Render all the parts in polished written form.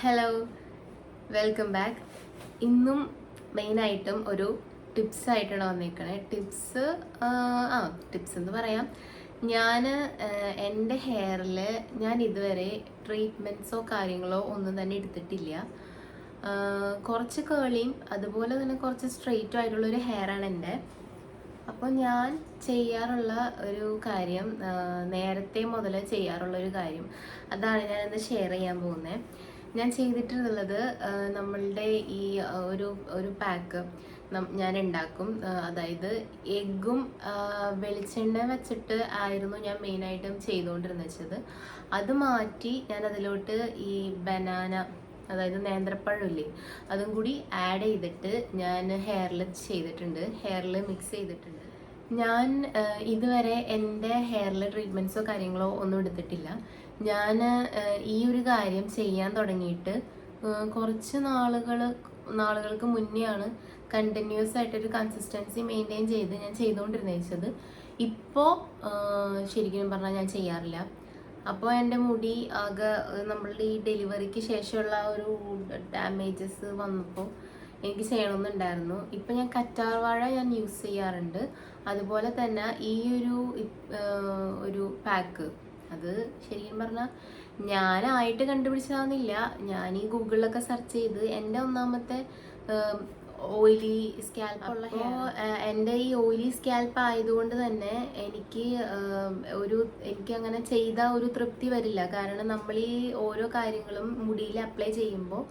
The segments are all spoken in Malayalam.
Hello, welcome back. ഇന്നും മെയിനായിട്ടും ഒരു ടിപ്സ് ആയിട്ടാണ് വന്നേക്കണേ. ടിപ്സ് എന്ന് പറയാം. ഞാൻ എൻ്റെ ഹെയറിൽ ഞാൻ ഇതുവരെ ട്രീറ്റ്മെൻറ്റ്സോ കാര്യങ്ങളോ ഒന്നും തന്നെ എടുത്തിട്ടില്ല. കുറച്ച് കേളിയും അതുപോലെ തന്നെ കുറച്ച് സ്ട്രെയിറ്റും ആയിട്ടുള്ളൊരു ഹെയറാണ് എൻ്റെ. അപ്പോൾ ഞാൻ ചെയ്യാറുള്ള ഒരു കാര്യം, നേരത്തെ മുതൽ ചെയ്യാറുള്ള ഒരു കാര്യം, അതാണ് ഞാനിന്ന് ഷെയർ ചെയ്യാൻ പോകുന്നത്. ഞാൻ ചെയ്തിട്ടുള്ളത് നമ്മളുടെ ഈ ഒരു പാക്ക് ഞാൻ ഉണ്ടാക്കും. അതായത് എഗ്ഗും വെളിച്ചെണ്ണ വെച്ചിട്ട് ആയിരുന്നു ഞാൻ മെയിനായിട്ടും ചെയ്തുകൊണ്ടിരുന്നത്. അത് മാറ്റി ഞാൻ അതിലോട്ട് ഈ ബനാന, അതായത് നേന്ത്രപ്പഴമില്ലേ, അതും കൂടി ആഡ് ചെയ്തിട്ട് ഞാൻ ഹെയറിൽ മിക്സ് ചെയ്തിട്ടുണ്ട്. ഞാൻ ഇതുവരെ എൻ്റെ ഹെയറിൽ ട്രീറ്റ്മെൻറ്റ്സോ കാര്യങ്ങളോ ഒന്നും എടുത്തിട്ടില്ല. ഞാൻ ഈ ഒരു കാര്യം ചെയ്യാൻ തുടങ്ങിയിട്ട് കുറച്ച് നാളുകൾക്ക് മുന്നെയാണ് കണ്ടിന്യൂസ് ആയിട്ടൊരു കൺസിസ്റ്റൻസി മെയിൻറ്റെയിൻ ചെയ്ത് ഞാൻ ചെയ്തുകൊണ്ടിരുന്നത്. ഇപ്പോൾ ശരിക്കും പറഞ്ഞാൽ ഞാൻ ചെയ്യാറില്ല. അപ്പോൾ എൻ്റെ മുടി ആകെ നമ്മളുടെ ഈ ഡെലിവറിക്ക് ശേഷമുള്ള ഒരു ഡാമേജസ് വന്നപ്പോൾ എനിക്ക് ചെയ്യണമെന്നുണ്ടായിരുന്നു. ഇപ്പം ഞാൻ കറ്റാർവാഴ ഞാൻ യൂസ് ചെയ്യാറുണ്ട്. അതുപോലെ തന്നെ ഈ ഒരു പാക്ക്, അത് ശരിക്കും പറഞ്ഞാൽ ഞാനായിട്ട് കണ്ടുപിടിച്ചതാണെന്നില്ല. ഞാൻ ഈ ഗൂഗിളിലൊക്കെ സെർച്ച് ചെയ്ത് എൻ്റെ ഒന്നാമത്തെ ഓയിലി സ്കാൽപ്പുള്ള എൻ്റെ ഈ ഓയിലി സ്കാൽപ്പ് ആയതുകൊണ്ട് തന്നെ എനിക്ക് അങ്ങനെ ചെയ്ത ഒരു തൃപ്തി വരില്ല. കാരണം നമ്മൾ ഈ ഓരോ കാര്യങ്ങളും മുടിയിൽ അപ്ലൈ ചെയ്യുമ്പോൾ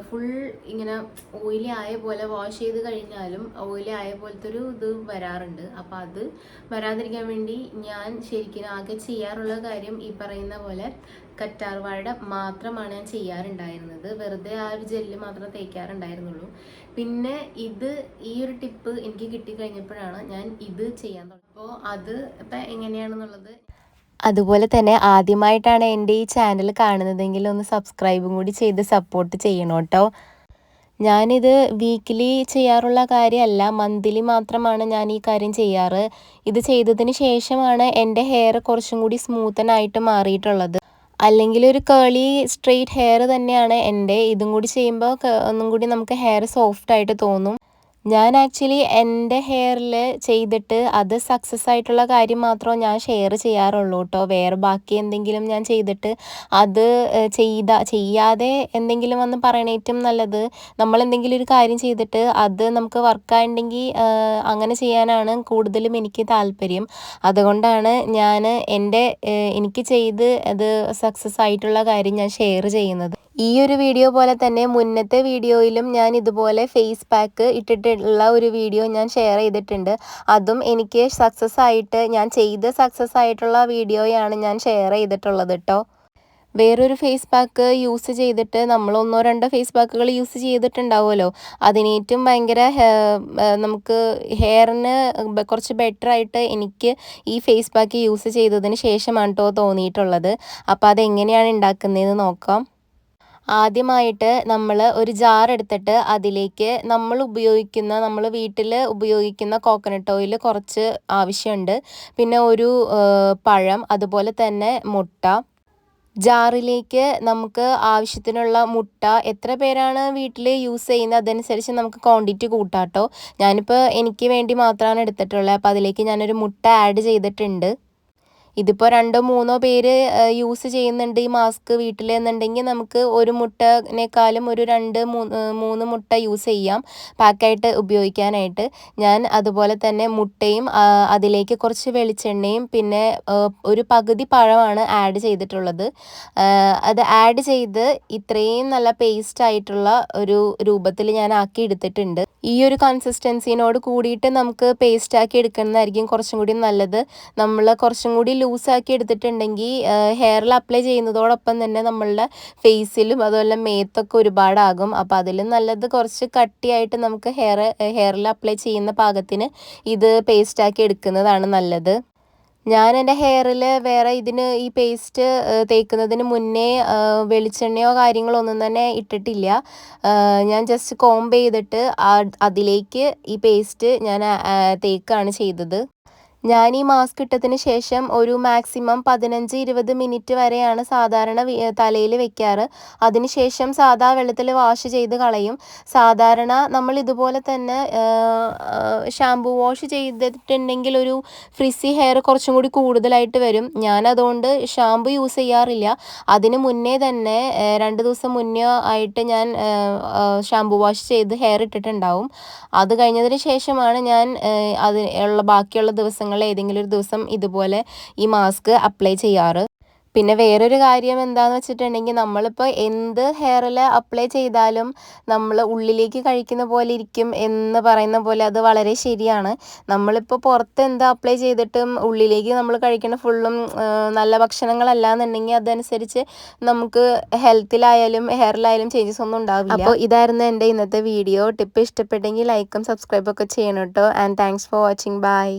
ഫുൾ ഇങ്ങനെ ഓയിലി ആയ പോലെ, വാഷ് ചെയ്ത് കഴിഞ്ഞാലും ഓയിലി ആയ പോലത്തെ ഒരു ഇത് വരാറുണ്ട്. അപ്പോൾ അത് വരാതിരിക്കാൻ വേണ്ടി ഞാൻ ശരിക്കും ആകെ ചെയ്യാറുള്ള കാര്യം ഈ പറയുന്ന പോലെ കറ്റാർവാഴ മാത്രമാണ് ഞാൻ ചെയ്യാറുണ്ടായിരുന്നത്. വെറുതെ ആ ഒരു ജെല്ല് മാത്രം തേക്കാറുണ്ടായിരുന്നുള്ളൂ. പിന്നെ ഈ ഒരു ടിപ്പ് എനിക്ക് കിട്ടിക്കഴിഞ്ഞപ്പോഴാണ് ഞാൻ ഇത് ചെയ്യാൻ തുടങ്ങി. അപ്പോൾ അത് ഇപ്പം എങ്ങനെയാണെന്നുള്ളത്, അതുപോലെ തന്നെ ആദ്യമായിട്ടാണ് എൻ്റെ ഈ ചാനൽ കാണുന്നതെങ്കിൽ ഒന്ന് സബ്സ്ക്രൈബും കൂടി ചെയ്ത് സപ്പോർട്ട് ചെയ്യണം കേട്ടോ. ഞാനിത് വീക്കിലി ചെയ്യാറുള്ള കാര്യമല്ല, മന്ത്ലി മാത്രമാണ് ഞാൻ ഈ കാര്യം ചെയ്യാറ്. ഇത് ചെയ്തതിന് ശേഷമാണ് എൻ്റെ ഹെയർ കുറച്ചും കൂടി സ്മൂത്തനായിട്ട് മാറിയിട്ടുള്ളത്. അല്ലെങ്കിൽ ഒരു കേളി സ്ട്രെയിറ്റ് ഹെയർ തന്നെയാണ് എൻ്റെ. ഇതും കൂടി ചെയ്യുമ്പോൾ ഒന്നും കൂടി നമുക്ക് ഹെയർ സോഫ്റ്റ് ആയിട്ട് തോന്നും. ഞാൻ ആക്ച്വലി എൻ്റെ ഹെയറിൽ ചെയ്തിട്ട് അത് സക്സസ് ആയിട്ടുള്ള കാര്യം മാത്രമേ ഞാൻ ഷെയർ ചെയ്യാറുള്ളൂ കേട്ടോ. വേറെ ബാക്കി എന്തെങ്കിലും ഞാൻ ചെയ്തിട്ട് അത് ചെയ്യാതെ എന്തെങ്കിലും വന്ന് പറയണേറ്റവും നല്ലത്, നമ്മൾ എന്തെങ്കിലും ഒരു കാര്യം ചെയ്തിട്ട് അത് നമുക്ക് വർക്കായിട്ടുണ്ടെങ്കിൽ അങ്ങനെ ചെയ്യാനാണ് കൂടുതലും എനിക്ക് താല്പര്യം. അതുകൊണ്ടാണ് ഞാൻ എനിക്ക് ചെയ്ത് അത് സക്സസ് ആയിട്ടുള്ള കാര്യം ഞാൻ ഷെയർ ചെയ്യുന്നത്. ഈ ഒരു വീഡിയോ പോലെ തന്നെ മുന്നത്തെ വീഡിയോയിലും ഞാൻ ഇതുപോലെ ഫേസ് പാക്ക് ഇട്ടിട്ടുള്ള ഒരു വീഡിയോ ഞാൻ ഷെയർ ചെയ്തിട്ടുണ്ട്. അതും എനിക്ക് സക്സസ് ആയിട്ടുള്ള വീഡിയോയാണ് ഞാൻ ഷെയർ ചെയ്തിട്ടുള്ളത് കേട്ടോ. വേറൊരു ഫേസ് പാക്ക് യൂസ് ചെയ്തിട്ട് നമ്മൾ 1-2 ഫേസ് പാക്കുകൾ യൂസ് ചെയ്തിട്ടുണ്ടാവുമല്ലോ, അതിനേറ്റവും ഭയങ്കര നമുക്ക് ഹെയറിന് കുറച്ച് ബെറ്റർ ആയിട്ട് എനിക്ക് ഈ ഫേസ് പാക്ക് യൂസ് ചെയ്തതിന് ശേഷമാണ് കേട്ടോ തോന്നിയിട്ടുള്ളത്. അപ്പോൾ അതെങ്ങനെയാണ് ഉണ്ടാക്കുന്നതെന്ന് നോക്കാം. ആദ്യമായിട്ട് നമ്മൾ ഒരു ജാർ എടുത്തിട്ട് അതിലേക്ക് നമ്മൾ വീട്ടിൽ ഉപയോഗിക്കുന്ന കോക്കനട്ട് ഓയിൽ കുറച്ച് ആവശ്യമുണ്ട്. പിന്നെ ഒരു പഴം, അതുപോലെ തന്നെ മുട്ട. ജാറിലേക്ക് നമുക്ക് ആവശ്യത്തിനുള്ള മുട്ട, എത്ര പേരാണ് വീട്ടിൽ യൂസ് ചെയ്യുന്നത് അതനുസരിച്ച് നമുക്ക് ക്വാണ്ടിറ്റി കൂട്ടാം കേട്ടോ. ഞാനിപ്പോൾ എനിക്ക് വേണ്ടി മാത്രമാണ് എടുത്തിട്ടുള്ളത്. അപ്പോൾ അതിലേക്ക് ഞാനൊരു മുട്ട ആഡ് ചെയ്തിട്ടുണ്ട്. ഇതിപ്പോൾ 2-3 പേര് യൂസ് ചെയ്യുന്നുണ്ട് ഈ മാസ്ക് വീട്ടിൽ എന്നുണ്ടെങ്കിൽ നമുക്ക് ഒരു മുട്ടനേക്കാളും ഒരു 2-3 മുട്ട യൂസ് ചെയ്യാം പാക്കായിട്ട് ഉപയോഗിക്കാനായിട്ട്. ഞാൻ അതുപോലെ തന്നെ മുട്ടയും അതിലേക്ക് കുറച്ച് വെളിച്ചെണ്ണയും പിന്നെ ഒരു പകുതി പഴമാണ് ആഡ് ചെയ്തിട്ടുള്ളത്. അത് ആഡ് ചെയ്ത് ഇത്രയും നല്ല പേസ്റ്റ് ആയിട്ടുള്ള ഒരു രൂപത്തിൽ ഞാൻ ആക്കി എടുത്തിട്ടുണ്ട്. ഈ ഒരു കൺസിസ്റ്റൻസിനോട് കൂടിയിട്ട് നമുക്ക് പേസ്റ്റ് ആക്കി എടുക്കുന്നതായിരിക്കും കുറച്ചും കൂടി നല്ലത്. നമ്മൾ കുറച്ചും കൂടി ലൂസാക്കി എടുത്തിട്ടുണ്ടെങ്കിൽ ഹെയറിൽ അപ്ലൈ ചെയ്യുന്നതോടൊപ്പം തന്നെ നമ്മളുടെ ഫേസിലും അതുപോലെ മേത്തൊക്കെ ഒരുപാടാകും. അപ്പോൾ അതിലും നല്ലത് കുറച്ച് കട്ടിയായിട്ട് നമുക്ക് ഹെയറിൽ അപ്ലൈ ചെയ്യുന്ന പാകത്തിന് ഇത് പേസ്റ്റാക്കി എടുക്കുന്നതാണ് നല്ലത്. ഞാൻ എൻ്റെ ഹെയറിൽ ഈ പേസ്റ്റ് തേക്കുന്നതിന് മുന്നേ വെളിച്ചെണ്ണയോ കാര്യങ്ങളോ ഒന്നും തന്നെ ഇട്ടിട്ടില്ല. ഞാൻ ജസ്റ്റ് കോംബ് ചെയ്തിട്ട് അതിലേക്ക് ഈ പേസ്റ്റ് ഞാൻ തേക്കുകയാണ് ചെയ്തത്. ഞാൻ ഈ മാസ്ക് ഇട്ടതിന് ശേഷം ഒരു മാക്സിമം 15-20 മിനിറ്റ് വരെയാണ് സാധാരണ തലയിൽ വെക്കാറ്. അതിനുശേഷം സാധാ വെള്ളത്തിൽ വാഷ് ചെയ്ത് കളയും. സാധാരണ നമ്മൾ ഇതുപോലെ തന്നെ ഷാംപൂ വാഷ് ചെയ്തിട്ടുണ്ടെങ്കിൽ ഒരു ഫ്രിസി ഹെയർ കുറച്ചും കൂടി കൂടുതലായിട്ട് വരും. ഞാനതുകൊണ്ട് ഷാംപൂ യൂസ് ചെയ്യാറില്ല. അതിന് മുന്നേ തന്നെ 2 ദിവസം മുന്നേ ആയിട്ട് ഞാൻ ഷാംപൂ വാഷ് ചെയ്ത് ഹെയർ ഇട്ടിട്ടുണ്ടാവും. അത് കഴിഞ്ഞതിന് ശേഷമാണ് ഞാൻ ബാക്കിയുള്ള ദിവസങ്ങളിൽ ഏതെങ്കിലും ഒരു ദിവസം ഇതുപോലെ ഈ മാസ്ക് അപ്ലൈ ചെയ്യാറ്. പിന്നെ വേറൊരു കാര്യം എന്താണെന്ന് വെച്ചിട്ടുണ്ടെങ്കിൽ നമ്മളിപ്പോൾ എന്ത് ഹെയറിൽ അപ്ലൈ ചെയ്താലും നമ്മൾ ഉള്ളിലേക്ക് കഴിക്കുന്ന പോലെ ഇരിക്കും എന്ന് പറയുന്ന പോലെ അത് വളരെ ശരിയാണ്. നമ്മളിപ്പോൾ പുറത്ത് എന്ത് അപ്ലൈ ചെയ്തിട്ടും ഉള്ളിലേക്ക് നമ്മൾ കഴിക്കുന്ന ഫുള്ളും നല്ല ഭക്ഷണങ്ങളല്ല എന്നുണ്ടെങ്കിൽ അതനുസരിച്ച് നമുക്ക് ഹെൽത്തിലായാലും ഹെയറിലായാലും ചേഞ്ചസ് ഒന്നും ഉണ്ടാവില്ല. അപ്പോൾ ഇതായിരുന്നു എൻ്റെ ഇന്നത്തെ വീഡിയോ. ടിപ്പ് ഇഷ്ടപ്പെട്ടെങ്കിൽ ലൈക്കും സബ്സ്ക്രൈബൊക്കെ ചെയ്യണം കേട്ടോ. And thanks for watching. By.